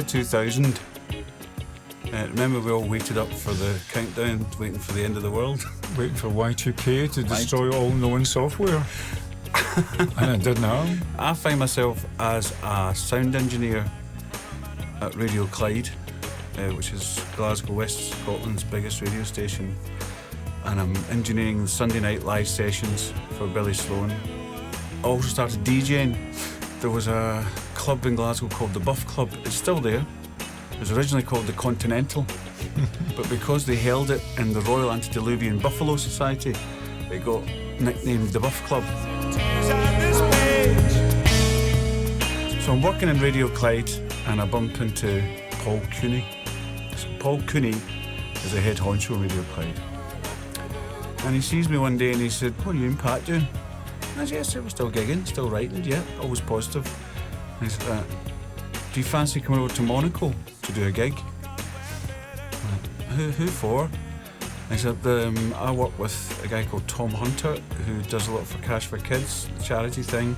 year 2000. Remember we all waited up for the countdown, waiting for the end of the world? Waiting for Y2K to destroy all known software. And it didn't happen. I find myself as a sound engineer at Radio Clyde, which is Glasgow, West Scotland's biggest radio station. And I'm engineering Sunday night live sessions for Billy Sloan. I also started DJing. There was a club in Glasgow called the Buff Club. It's still there. It was originally called the Continental, but because they held it in the Royal Antediluvian Buffalo Society, it got nicknamed the Buff Club. So I'm working in Radio Clyde and I bump into Paul Cooney. So Paul Cooney is the head honcho of Radio Clyde. And he sees me one day and he said, "What are you and Pat doing?" And I said, "Yes, we're still gigging, still writing, yeah, always positive." And he said, "Do you fancy coming over to Monaco to do a gig?" Who for? And he said, "I work with a guy called Tom Hunter who does a lot for Cash for Kids, charity thing.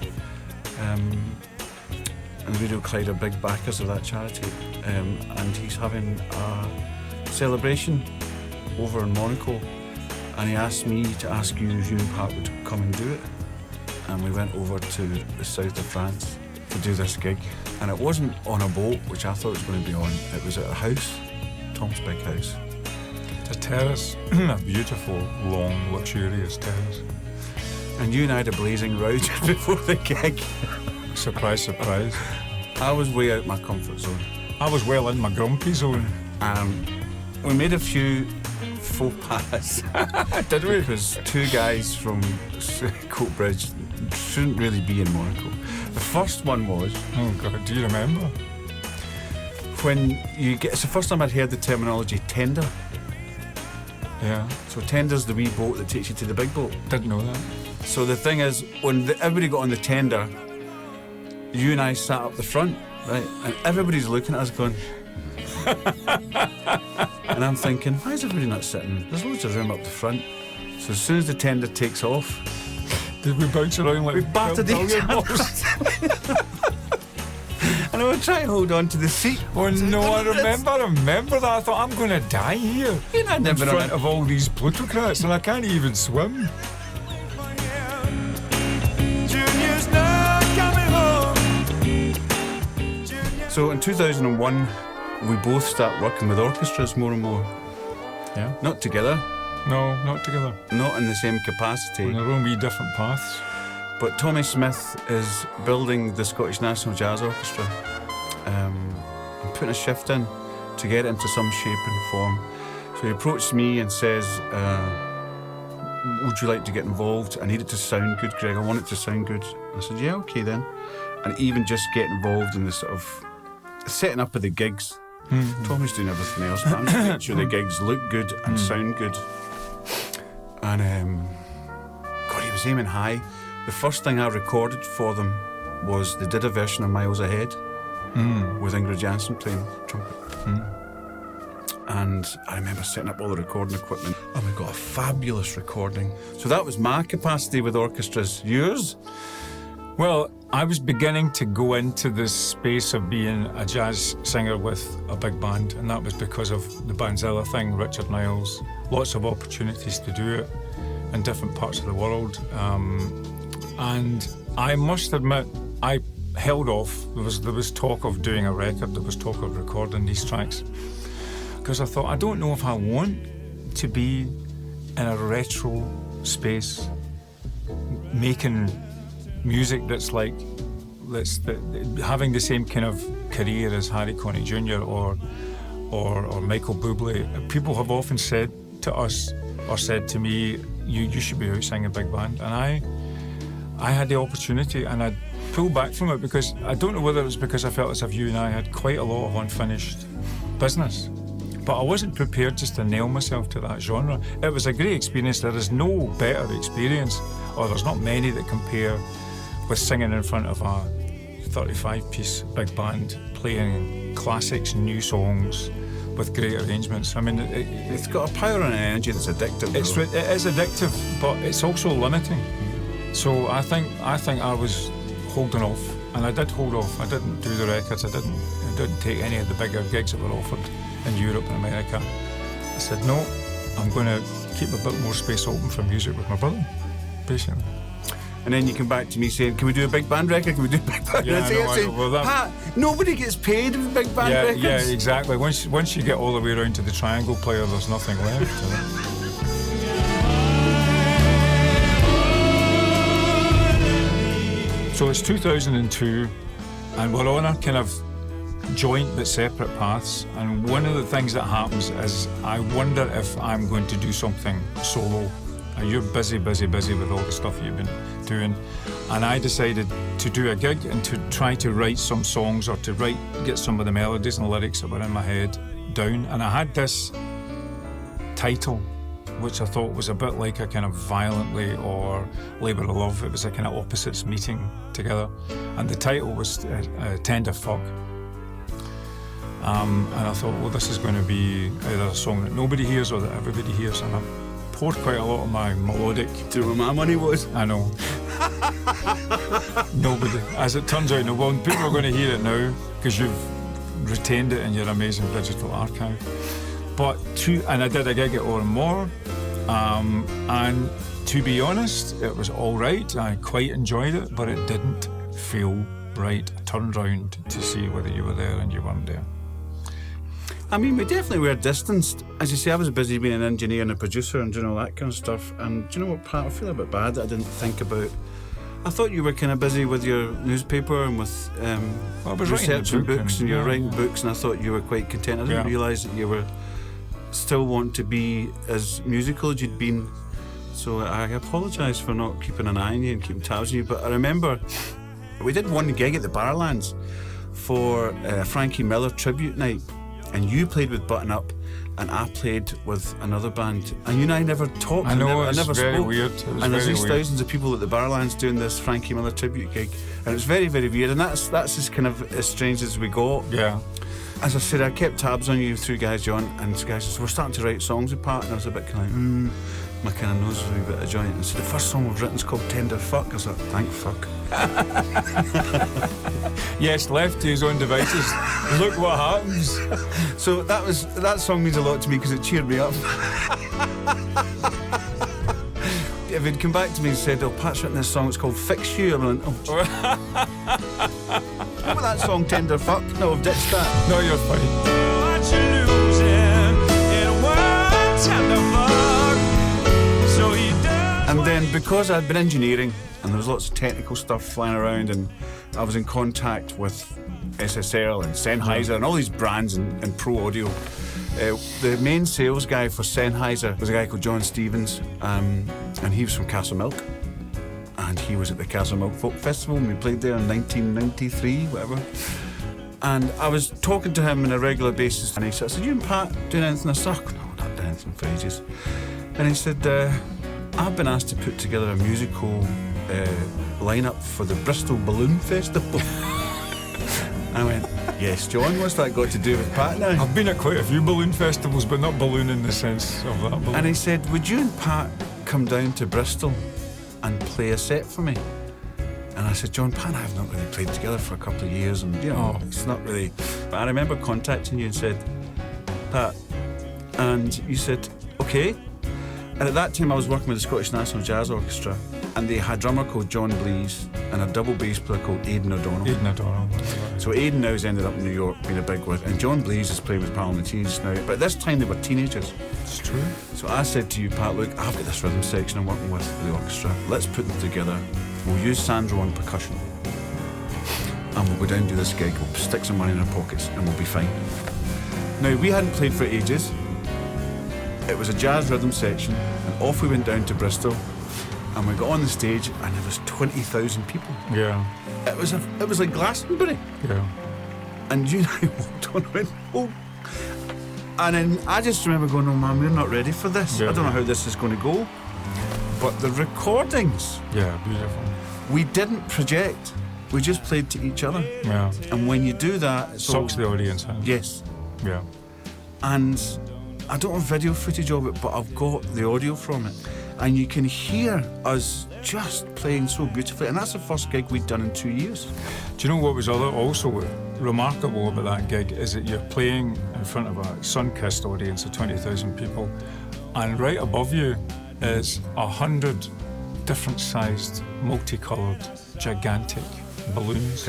And Radio Clyde are big backers of that charity. And he's having a celebration over in Monaco. And he asked me to ask you if you and Pat would come and do it." And we went over to the south of France to do this gig. And it wasn't on a boat, which I thought it was going to be on. It was at a house, Tom's big house. A terrace, a beautiful, long, luxurious terrace. And you and I had a blazing row just before the gig. Surprise, surprise. I was way out my comfort zone. I was well in my grumpy zone. We made a few faux pas. Did we? Because two guys from Coatbridge shouldn't really be in Monaco. The first one was... Oh God, do you remember? It's the first time I'd heard the terminology tender. Yeah. So tender's the wee boat that takes you to the big boat. Didn't know that. So the thing is, when everybody got on the tender, you and I sat up the front, right? And everybody's looking at us going... And I'm thinking, why is everybody not sitting? There's loads of room up the front. So as soon as the tender takes off... Did we bounce around like... We battered each other. And I would try and hold on to the seat. Oh no, I remember that. I thought, I'm going to die here. You know, in front of all these plutocrats, and I can't even swim. So in 2001, we both start working with orchestras more and more. Yeah. Not together. No, not together. Not in the same capacity. On their own wee different paths. But Tommy Smith is building the Scottish National Jazz Orchestra and putting a shift in to get it into some shape and form. So he approached me and says, "Would you like to get involved? I need it to sound good, Greg. I want it to sound good." I said, "Yeah, okay then." And even just get involved in the sort of setting up of the gigs. Mm-hmm. Tommy's doing everything else, but I'm just making sure the gigs look good and sound good. And God, he was aiming high. The first thing I recorded for them was they did a version of Miles Ahead with Ingrid Jansen playing trumpet. And I remember setting up all the recording equipment and we got a fabulous recording. So that was my capacity with orchestras. Yours? Well, I was beginning to go into this space of being a jazz singer with a big band, and that was because of the Bandzilla thing, Richard Niles, lots of opportunities to do it in different parts of the world. And I must admit, I held off. There was talk of doing a record, there was talk of recording these tracks, because I thought, I don't know if I want to be in a retro space making music that's having the same kind of career as Harry Connick Jr. or Michael Bublé. People have often said to us or said to me, you should be out singing a big band. And I had the opportunity and I pulled back from it because I don't know whether it was because I felt as if you and I had quite a lot of unfinished business. But I wasn't prepared just to nail myself to that genre. It was a great experience. There is no better experience, or there's not many that compare with singing in front of a 35-piece big band, playing classics, new songs with great arrangements. I mean, it's got a power and an energy that's addictive. It is addictive, but it's also limiting. So I think I was holding off And I did hold off. I didn't do the records. I didn't take any of the bigger gigs that were offered in Europe and America. I said, no, I'm going to keep a bit more space open for music with my brother, basically. And then you come back to me saying, can we do a big band record? Can we do a big band Yeah, record? That... Pat, nobody gets paid for big band records. Yeah, exactly. Once you get all the way around to the triangle player, there's nothing left. So it's 2002, and we're on a kind of joint but separate paths. And one of the things that happens is I wonder if I'm going to do something solo. And you're busy with all the stuff you've been doing. And I decided to do a gig and to try to write some songs or to get some of the melodies and lyrics that were in my head down. And I had this title, which I thought was a bit like a kind of Violently or Labour of Love. It was a kind of opposites meeting together. And the title was Tender Fuck. And I thought, well, this is going to be either a song that nobody hears or that everybody hears. And I poured quite a lot of my melodic. Do you know what my money was? I know. Nobody. As it turns out, no one. People are going to hear it now because you've retained it in your amazing digital archive. And I did a gig at More, and to be honest, it was all right. I quite enjoyed it, but it didn't feel right. I turned round to see whether you were there, and you weren't there. I mean, we definitely were distanced. As you say, I was busy being an engineer and a producer and doing all that kind of stuff. And do you know what, Pat? I feel a bit bad that I didn't think about. I thought you were kind of busy with your newspaper and with researching books, and you were writing books, and I thought you were quite content. I didn't realise that you were still wanting to be as musical as you'd been. So I apologise for not keeping an eye on you and keeping tabs on you. But I remember we did one gig at the Barrowlands for Frankie Miller tribute night. And you played with Button Up, and I played with another band. And you and I never talked. I know, I never very spoke. Weird. And there's these thousands of people at the Barrowlands doing this Frankie Miller tribute gig. And it was very, very weird. And that's as kind of as strange as we got. Yeah. As I said, I kept tabs on you through Guys John, and Guys said, we're starting to write songs with Pat. And I was a bit kind of like, my kind of nose was a wee bit adjoint. And so the first song we've written is called Tender Fuck. I was like, thank fuck. Yes, left to his own devices. Look what happens. So that song means a lot to me because it cheered me up. If he'd come back to me and said, oh, Pat's written this song, it's called Fix You, I'm like, oh. Remember that song, Tender Fuck? No, I've ditched that. No, you're fine. What you losing in a world tender fuck. So you done. And then because I'd been engineering and there was lots of technical stuff flying around, and I was in contact with SSL and Sennheiser and all these brands and Pro Audio. The main sales guy for Sennheiser was a guy called John Stevens, and he was from Castlemilk, and he was at the Castlemilk Folk Festival, and we played there in 1993, whatever. And I was talking to him on a regular basis, and he said, you and Pat doing anything? I said, no, not doing anything for ages. And he said, I've been asked to put together a musical lineup for the Bristol Balloon Festival. I went, yes, John, what's that got to do with Pat now? I've been at quite a few balloon festivals, but not balloon in the sense of that balloon. And he said, would you and Pat come down to Bristol and play a set for me? And I said, John, Pat and I have not really played together for a couple of years, and it's not really. But I remember contacting you and said, Pat, and you said, okay. And at that time I was working with the Scottish National Jazz Orchestra, and they had a drummer called John Blease and a double bass player called Aidan O'Donnell. So Aidan now has ended up in New York being a big one, and John Blease is playing with Parliamentarians now. But at this time they were teenagers. It's true. So I said to you, Pat, look, I've got this rhythm section I'm working with the orchestra. Let's put them together. We'll use Sandro on percussion, and we'll go down and do this gig. We'll stick some money in our pockets, and we'll be fine. Now, we hadn't played for ages. It was a jazz rhythm section, and off we went down to Bristol, and we got on the stage, and there was 20,000 people. Yeah. It was like Glastonbury. Yeah. And you and I walked on and went, oh. And then I just remember going, oh man, we're not ready for this. Yeah, I don't know how this is going to go. But the recordings, Yeah, beautiful. we didn't project. We just played to each other. Yeah. And when you do that, it's Sucks all, the audience in. yes. Yeah. And I don't have video footage of it, but I've got the audio from it. and you can hear us just playing so beautifully. And that's the first gig we'd done in 2 years. Do you know what was also remarkable about that gig is that you're playing in front of a sun-kissed audience of 20,000 people, and right above you is 100 different-sized, multicoloured, gigantic balloons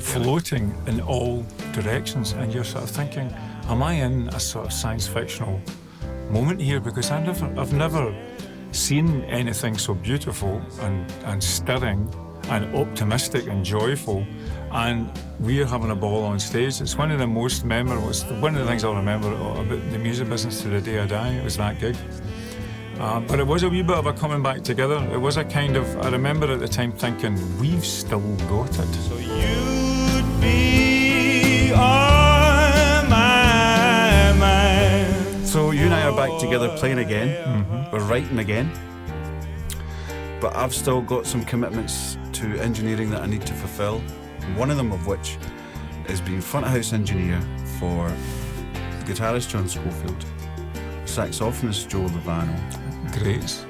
floating in all directions, and you're sort of thinking, am I in a sort of science fictional moment here? Because I've never seen anything so beautiful and stirring and optimistic and joyful, and we're having a ball on stage. It's one of the most memorable, it's one of the things I'll remember about the music business to the day I die. It was that gig. But it was a wee bit of a coming back together. It was a kind of, I remember at the time thinking, we've still got it. So you'd be on my mind. So you and I are back together playing again. We're writing again. But I've still got some commitments to engineering that I need to fulfill. One of them of which is being front of house engineer for the guitarist John Schofield, saxophonist Joe Lovano, Great.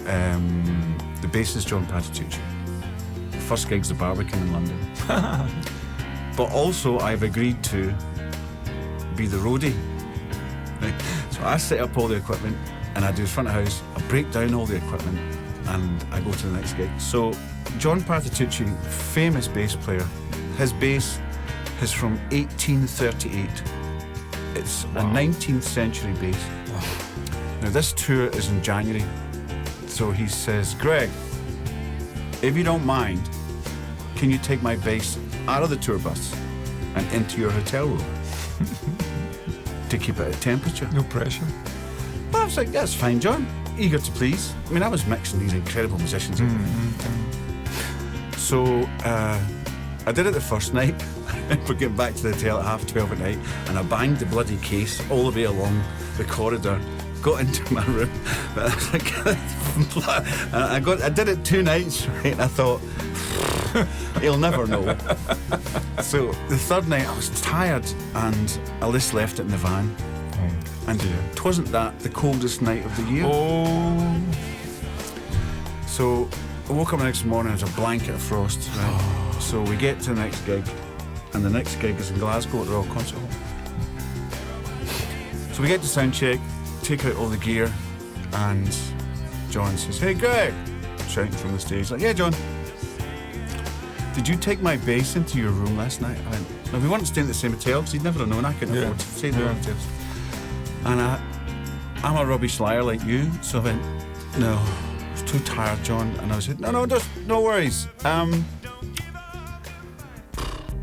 the bassist John Patitucci. The first gig's the Barbican in London. But also I've agreed to be the roadie. Right? So I set up all the equipment and I do front of house, I break down all the equipment and I go to the next gig. So John Patitucci, famous bass player, his bass is from 1838. It's a 19th century bass. Wow. Now this tour is in January, so he says, Greg, if you don't mind, can you take my bass out of the tour bus and into your hotel room to keep it at temperature? No pressure. Well, I was like, that's fine, John. Eager to please. I mean, I was mixing these incredible musicians. So I did it the first night. We're getting back to the hotel at 12:30 at night, and I banged the bloody case all the way along the corridor, got into my room. I was like, I did it 2 nights, right? And I thought, he'll never know. So the third night I was tired and I just left it in the van. And it wasn't that the coldest night of the year. Oh. So I woke up the next morning, there's a blanket of frost. Right? So we get to the next gig, and the next gig is in Glasgow at the Royal Concert Hall. So we get to sound check, take out all the gear, and John says, "Hey Greg," shouting from the stage, like, "Yeah, John, did you take my bass into your room last night?" I went, "No, we weren't staying at the same hotel because he'd never have known I couldn't afford to stay in the hotels." And I'm a rubbish liar like you, so I went, "No, I was too tired, John." And I said, "No, just no worries.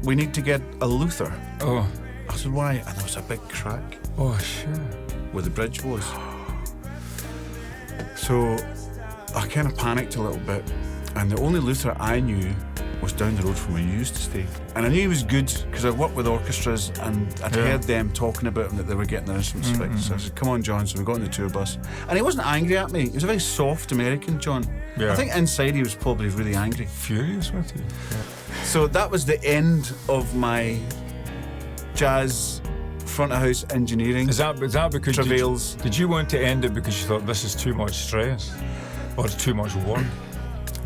We need to get a Luther." Oh. I said, "Why?" And there was a big crack Oh, sure. where the bridge was. So I kind of panicked a little bit, and the only Luther I knew was down the road from where you used to stay. And I knew he was good because I worked with orchestras and I'd heard them talking about him, that they were getting their instruments fixed. So I said, "Come on, John." So we got on the tour bus. And he wasn't angry at me. He was a very soft American, John. Yeah. I think inside he was probably really angry. Furious with you. Yeah. So that was the end of my jazz front of house engineering. Is that because travails. Did you want to end it because you thought this is too much stress or too much work?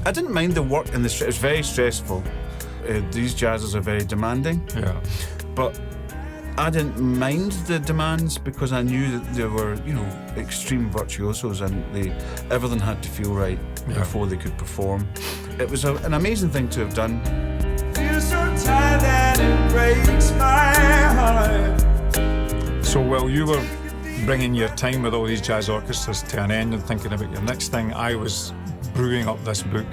I didn't mind the work and the stress. It was very stressful. These jazzers are very demanding. Yeah. But I didn't mind the demands because I knew that they were, extreme virtuosos, and everything had to feel right before they could perform. It was an amazing thing to have done. Feel so tired that it breaks my heart. So while you were bringing your time with all these jazz orchestras to an end and thinking about your next thing, I was brewing up this book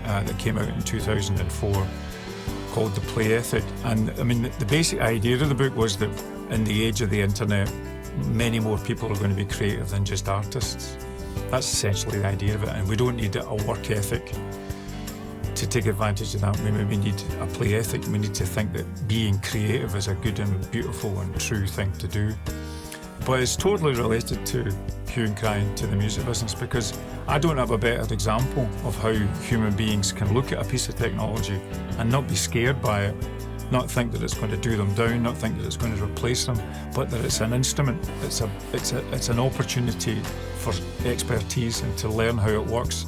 that came out in 2004 called The Play Ethic. And I mean, the basic idea of the book was that in the age of the internet, many more people are going to be creative than just artists. That's essentially the idea of it, and we don't need a work ethic to take advantage of that. We need a play ethic. We need to think that being creative is a good and beautiful and true thing to do. But it's totally related to Hue and Cry and to the music business, because I don't have a better example of how human beings can look at a piece of technology and not be scared by it not think that it's going to do them down, not think that it's going to replace them, but that it's an instrument. It's an opportunity for expertise and to learn how it works,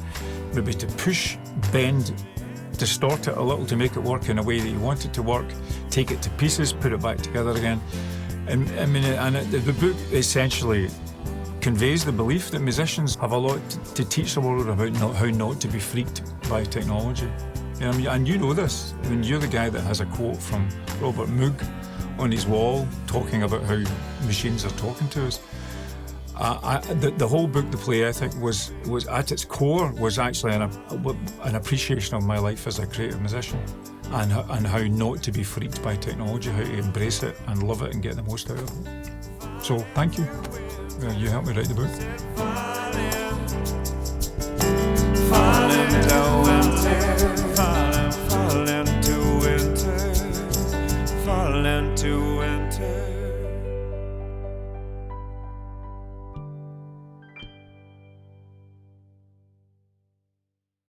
maybe to push, bend, distort it a little to make it work in a way that you want it to work, take it to pieces, put it back together again. And I mean, the book essentially conveys the belief that musicians have a lot to teach the world about how not to be freaked by technology. You know, I mean, and you know this. I mean, you're the guy that has a quote from Robert Moog on his wall talking about how machines are talking to us. The whole book, The Play Ethic, was at its core was actually an appreciation of my life as a creative musician, and how not to be freaked by technology, how to embrace it and love it and get the most out of it. So thank you. You helped me write the book. Fall into